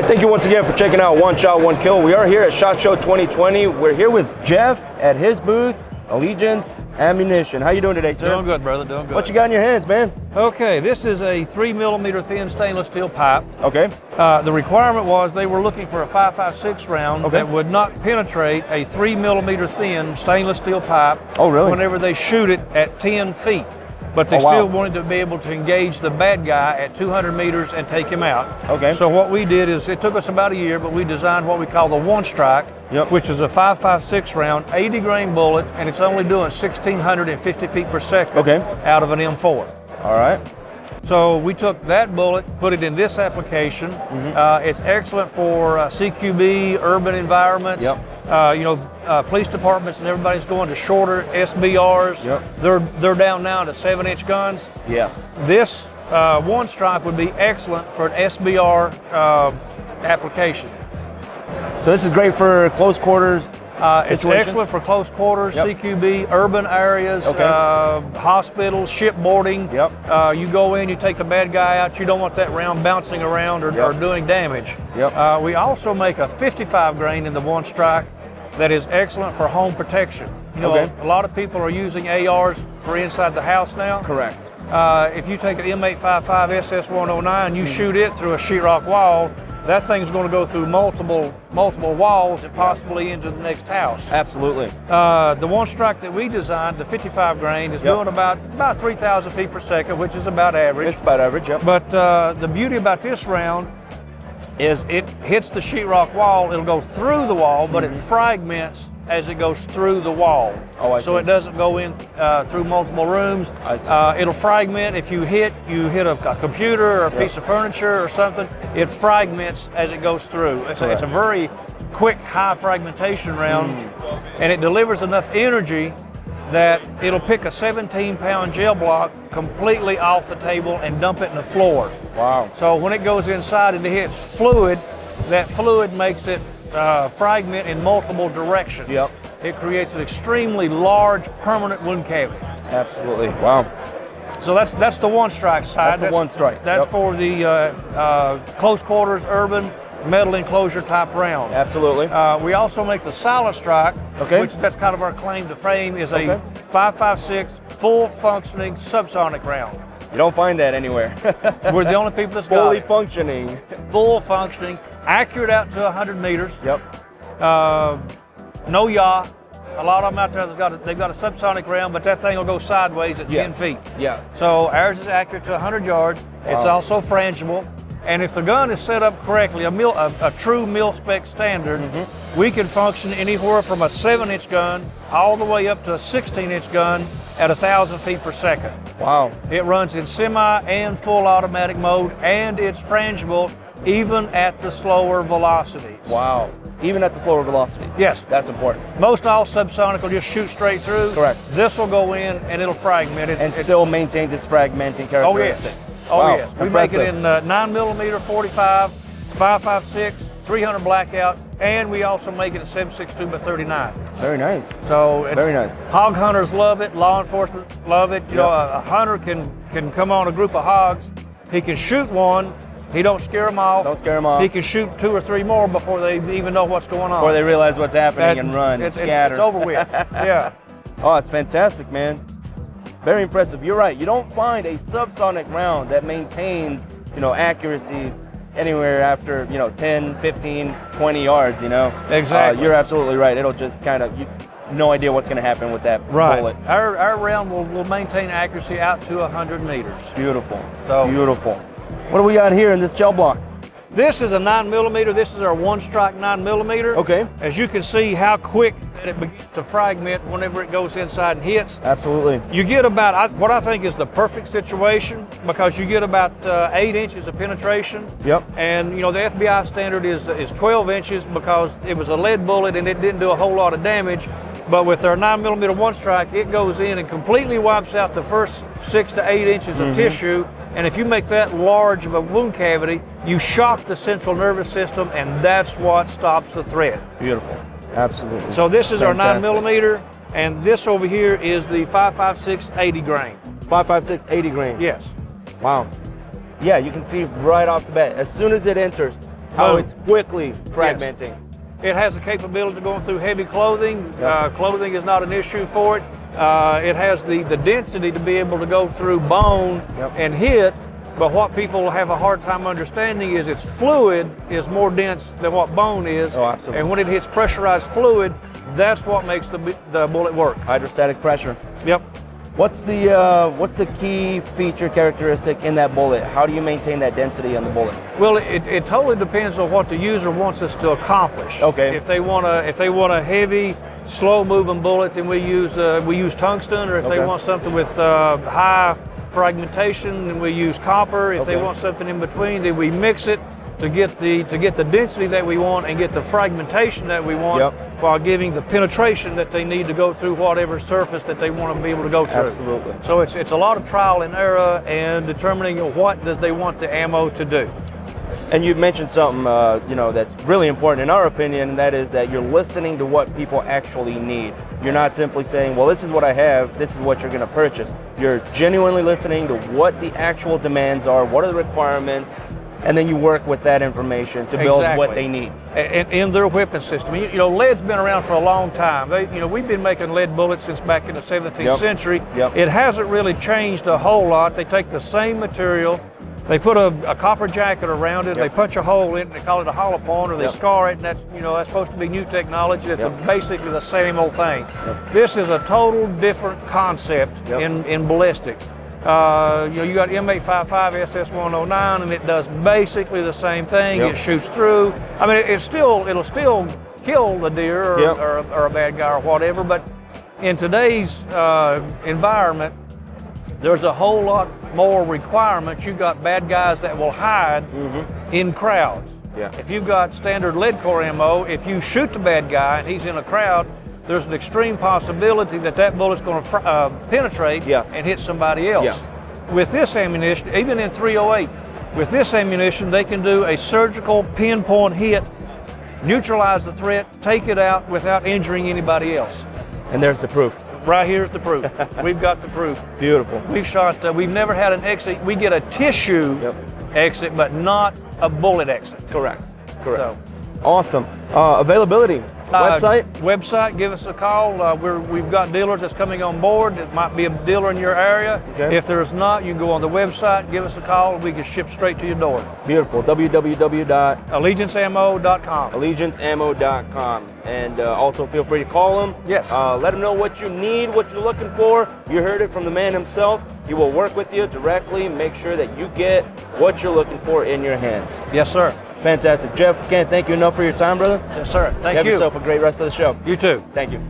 right, thank you once again for checking out One Shot, One Kill. We are here at SHOT Show 2020. We're here with Jeff at his booth, Allegiance Ammunition. How you doing today, sir? Doing good, brother, doing good. What you got in your hands, man? Okay, this is a 3mm thin stainless steel pipe. Okay. The requirement was they were looking for a 5.56 round that would not penetrate a 3mm thin stainless steel pipe. Oh, really? Whenever they shoot it at 10 feet. But they still wanted to be able to engage the bad guy at 200 meters and take him out. Okay. So what we did is, it took us about a year, but we designed what we call the One Strike, which is a 5.56 round, 80 grain bullet, and it's only doing 1,650 feet per second out of an M4. All right. So we took that bullet, put it in this application. It's excellent for CQB, urban environments. Police departments and everybody's going to shorter SBRs. They're down now to 7-inch guns. Yes. This One Strike would be excellent for an SBR application. So this is great for close quarters. It's excellent for close quarters, CQB, urban areas, hospitals, shipboarding. You go in, you take the bad guy out. You don't want that round bouncing around or doing damage. We also make a 55 grain in the One Strike that is excellent for home protection. You know, a lot of people are using ARs for inside the house now. Correct. If you take an M855 SS109, you shoot it through a sheetrock wall, that thing's going to go through multiple walls and possibly into the next house. Absolutely. The One Strike that we designed, the 55 grain, is doing about 3,000 feet per second, which is about average. It's about average, But the beauty about this round is it hits the sheetrock wall, it'll go through the wall, but it fragments as it goes through the wall. So it doesn't go in through multiple rooms. It'll fragment. If you hit a computer or a piece of furniture or something, it fragments as it goes through. It's a very quick, high fragmentation round, and it delivers enough energy that it'll pick a 17-pound gel block completely off the table and dump it in the floor. Wow. So when it goes inside and it hits fluid, that fluid makes it fragment in multiple directions. It creates an extremely large permanent wound cavity. Absolutely. Wow. So that's the One Strike side. That's the One Strike. That's for the close quarters, urban, metal enclosure type round. Absolutely. We also make the Silent Strike, which that's kind of our claim to fame, is a 5.56 full functioning subsonic round. You don't find that anywhere. We're the only people that's got fully it. functioning. Full functioning, accurate out to 100 meters. No yaw. A lot of them out there, they've got a subsonic round, but that thing will go sideways at 10 feet. So ours is accurate to 100 yards. It's also frangible. And if the gun is set up correctly, a true mil-spec standard, we can function anywhere from a 7-inch gun all the way up to a 16-inch gun at 1,000 feet per second. Wow. It runs in semi and full automatic mode, and it's frangible even at the slower velocities. Wow. Even at the slower velocities? Yes. That's important. Most all subsonic will just shoot straight through. Correct. This will go in and it'll fragment it. And still maintain this fragmenting characteristic. Oh, yes. We make it in 9mm 45, 5.56, 300 blackout, and we also make it at 7.62 by 39. Very nice. So it's, very nice. Hog hunters love it. Law enforcement love it. You know, a hunter can come on a group of hogs. He can shoot one. He don't scare them off. Don't scare them off. He can shoot 2 or 3 more before they even know what's going on. Before they realize what's happening and run and scatter. It's over with. Yeah. Oh, it's fantastic, man. Very impressive. You're right. You don't find a subsonic round that maintains, accuracy anywhere after, 10, 15, 20 yards, Exactly. You're absolutely right. It'll just kind of, no idea what's going to happen with that bullet. Our round will maintain accuracy out to 100 meters. Beautiful. So beautiful. What do we got here in this gel block? This is a 9mm. This is our One Strike 9mm. Okay. As you can see how quick that it begins to fragment whenever it goes inside and hits. Absolutely. You get about what I think is the perfect situation, because you get about 8 inches of penetration. And the FBI standard is 12 inches because it was a lead bullet and it didn't do a whole lot of damage. But with our 9mm One Strike, it goes in and completely wipes out the first 6 to 8 inches of tissue. And if you make that large of a wound cavity, you shock the central nervous system, and that's what stops the threat. Beautiful. Absolutely. So this is our 9mm, and this over here is the 5.56 80 grain. 5.56 80 grain. Yes. Wow. Yeah, you can see right off the bat, as soon as it enters, how it's quickly fragmenting. Yes. It has the capability of going through heavy clothing. Yep. Clothing is not an issue for it. It has the density to be able to go through bone Yep. and hit, but what people have a hard time understanding is its fluid is more dense than what bone is. Oh, absolutely. And when it hits pressurized fluid, that's what makes the bullet work. Hydrostatic pressure. Yep. What's the key feature characteristic in that bullet? How do you maintain that density on the bullet? Well, it totally depends on what the user wants us to accomplish. Okay. If they want a heavy, slow-moving bullet, then we use tungsten. Or if they want something with high fragmentation, then we use copper. If they want something in between, then we mix it to get the density that we want and get the fragmentation that we want, while giving the penetration that they need to go through whatever surface that they want to be able to go through. Absolutely. So it's a lot of trial and error and determining what does they want the ammo to do. And you've mentioned something that's really important in our opinion, and that is that you're listening to what people actually need. You're not simply saying, well, this is what I have, this is what you're going to purchase. You're genuinely listening to what the actual demands are, what are the requirements, and then you work with that information to build what they need. In their weapon system. Lead's been around for a long time. We've been making lead bullets since back in the 17th century. It hasn't really changed a whole lot. They take the same material, they put a copper jacket around it, they punch a hole in it, they call it a hollow point, or they scar it, and that's supposed to be new technology. It's basically the same old thing. This is a total different concept in ballistics. You got M855 SS109, and it does basically the same thing. It shoots through. I mean, it'll still kill the deer or a bad guy or whatever. But in today's environment, there's a whole lot more requirements. You got bad guys that will hide in crowds. If you've got standard lead core ammo, if you shoot the bad guy and he's in a crowd, there's an extreme possibility that bullet's going to penetrate and hit somebody else. With this ammunition, even in 308, with this ammunition, they can do a surgical pinpoint hit, neutralize the threat, take it out without injuring anybody else. And there's the proof. Right here's the proof. We've got the proof. Beautiful. We've never had an exit. We get a tissue exit, but not a bullet exit. Correct. So, awesome. Availability. Website, give us a call. We've got dealers that's coming on board. It might be a dealer in your area. If there's not, you can go on the website, give us a call, and we can ship straight to your door. Beautiful. www.allegianceammo.com. Allegianceammo.com. And also feel free to call them. Yes. Let them know what you need, what you're looking for. You heard it from the man himself. He will work with you directly, make sure that you get what you're looking for in your hands. Yes, sir. Fantastic. Jeff, can't thank you enough for your time, brother. Yes, sir. Thank you. Have yourself a great rest of the show. You too. Thank you.